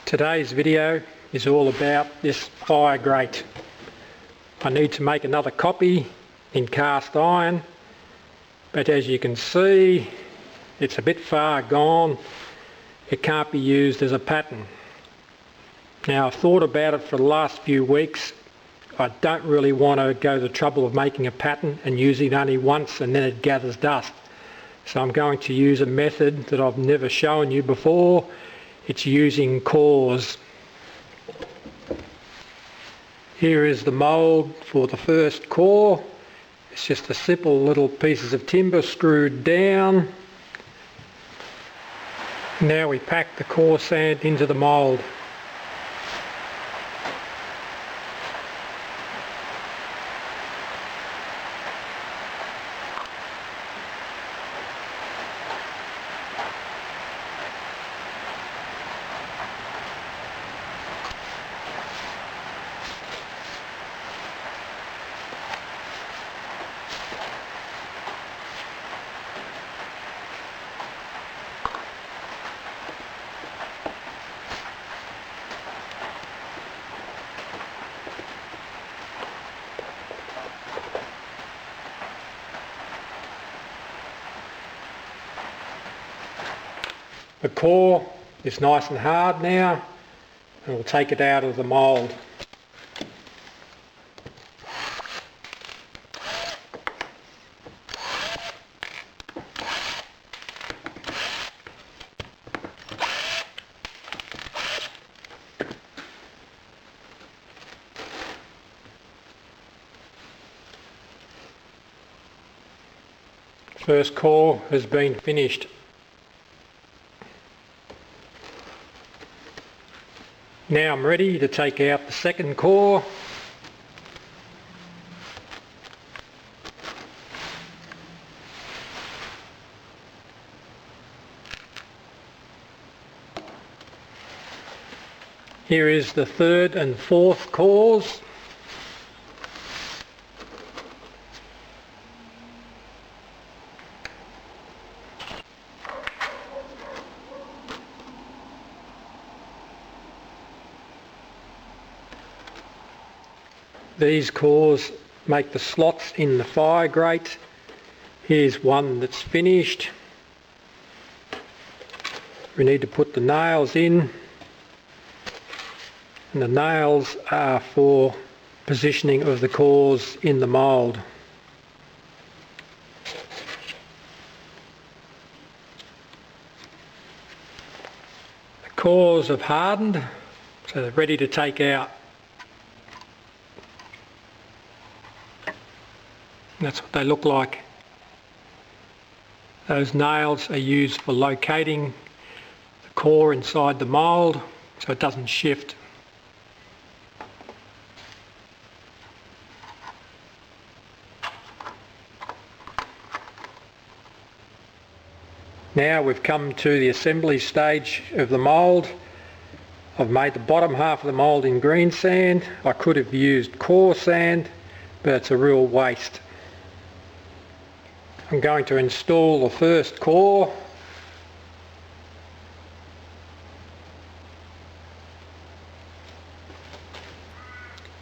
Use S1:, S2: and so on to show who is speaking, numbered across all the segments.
S1: Today's video is all about this fire grate. I need to make another copy in cast iron, but as you can see it's a bit far gone. It can't be used as a pattern. Now I've thought about it for the last few weeks. I don't really want to go to the trouble of making a pattern and using it only once and then it gathers dust. So I'm going to use a method that I've never shown you before. It's using cores. Here is the mould for the first core. It's just a simple little pieces of timber screwed down. Now we pack the core sand into the mould. The core is nice and hard now, and we'll take it out of the mould. First core has been finished. Now I'm ready to take out the second core. Here is the third and fourth cores. These cores make the slots in the fire grate. Here's one that's finished. We need to put the nails in, and the nails are for positioning of the cores in the mould. The cores have hardened, so they're ready to take out. That's what they look like. Those nails are used for locating the core inside the mould so it doesn't shift. Now we've come to the assembly stage of the mould. I've made the bottom half of the mould in green sand. I could have used core sand, but it's a real waste. I'm going to install the first core.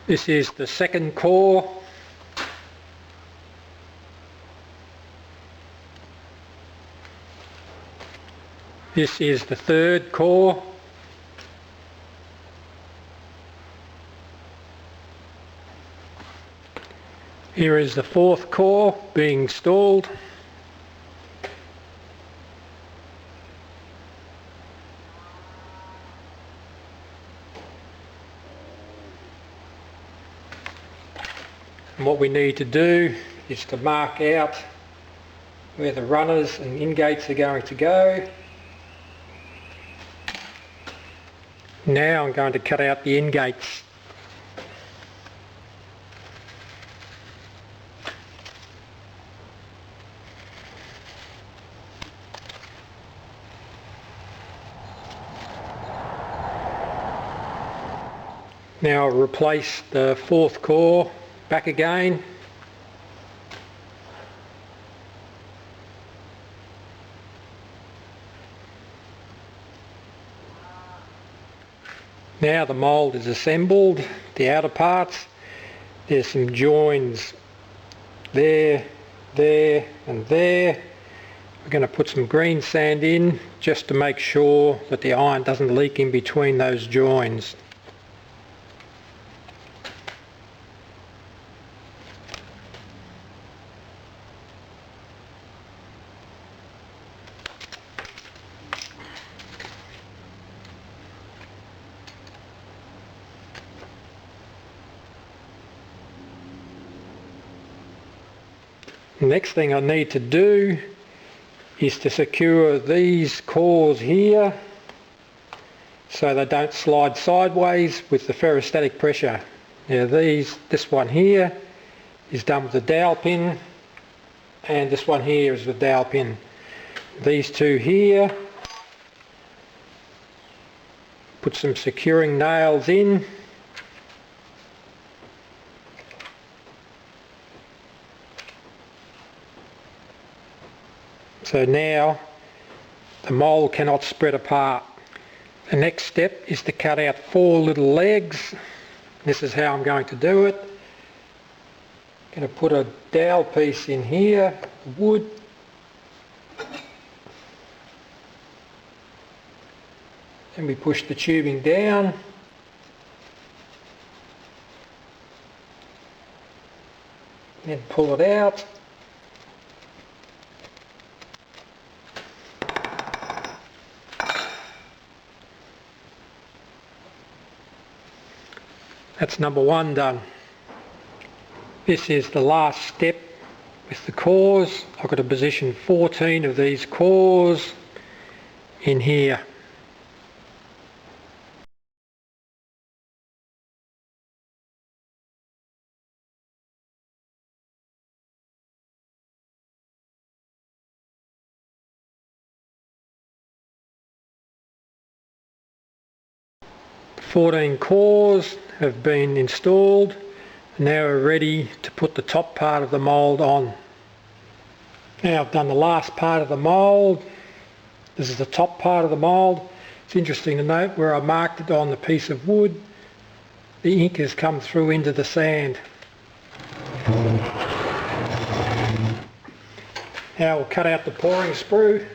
S1: This is the second core. This is the third core. Here is the fourth core being installed. And what we need to do is to mark out where the runners and ingates are going to go. Now I'm going to cut out the ingates. Now I'll replace the fourth core back again. Now the mould is assembled, the outer parts. There's some joins there, there and there. We're going to put some green sand in just to make sure that the iron doesn't leak in between those joins. The next thing I need to do is to secure these cores here so they don't slide sideways with the ferrostatic pressure. Now this one here is done with the dowel pin, and this one here is with dowel pin. These two here, put some securing nails in. So now the mould cannot spread apart. The next step is to cut out 4 little legs. This is how I'm going to do it. I'm going to put a dowel piece in here, wood. Then we push the tubing down. Then pull it out. That's number 1 done. This is the last step with the cores. I've got to position 14 of these cores in here. The 14 cores have been installed. Now we're ready to put the top part of the mould on. Now I've done the last part of the mould. This is the top part of the mould. It's interesting to note where I marked it on the piece of wood, the ink has come through into the sand. Now we'll cut out the pouring sprue.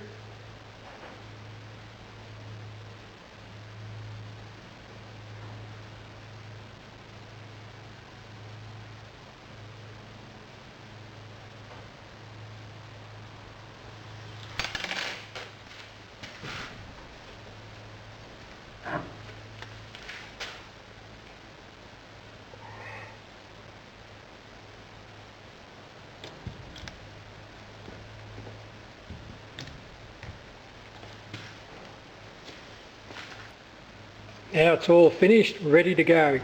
S1: Now it's all finished, ready to go.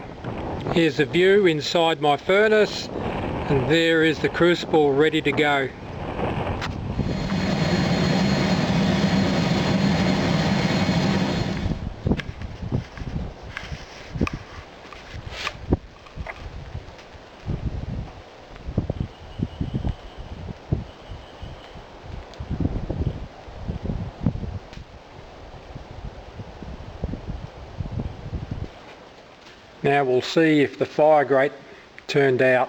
S1: Here's the view inside my furnace, and there is the crucible ready to go. Now we'll see if the fire grate turned out.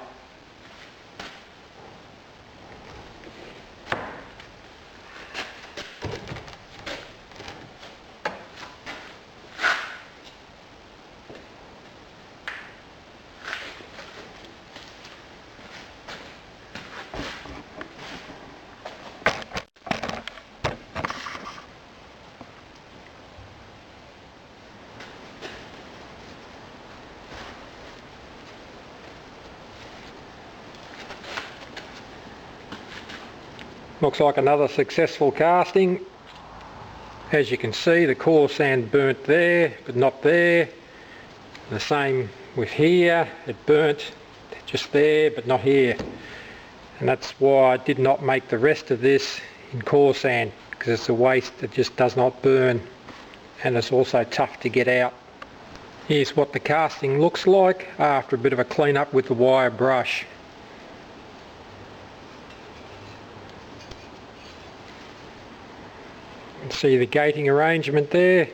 S1: Looks like another successful casting. As you can see, the core sand burnt there, but not there. The same with here, it burnt just there, but not here. And that's why I did not make the rest of this in core sand, because it's a waste that just does not burn, and it's also tough to get out. Here's what the casting looks like after a bit of a clean up with the wire brush. See the gating arrangement there.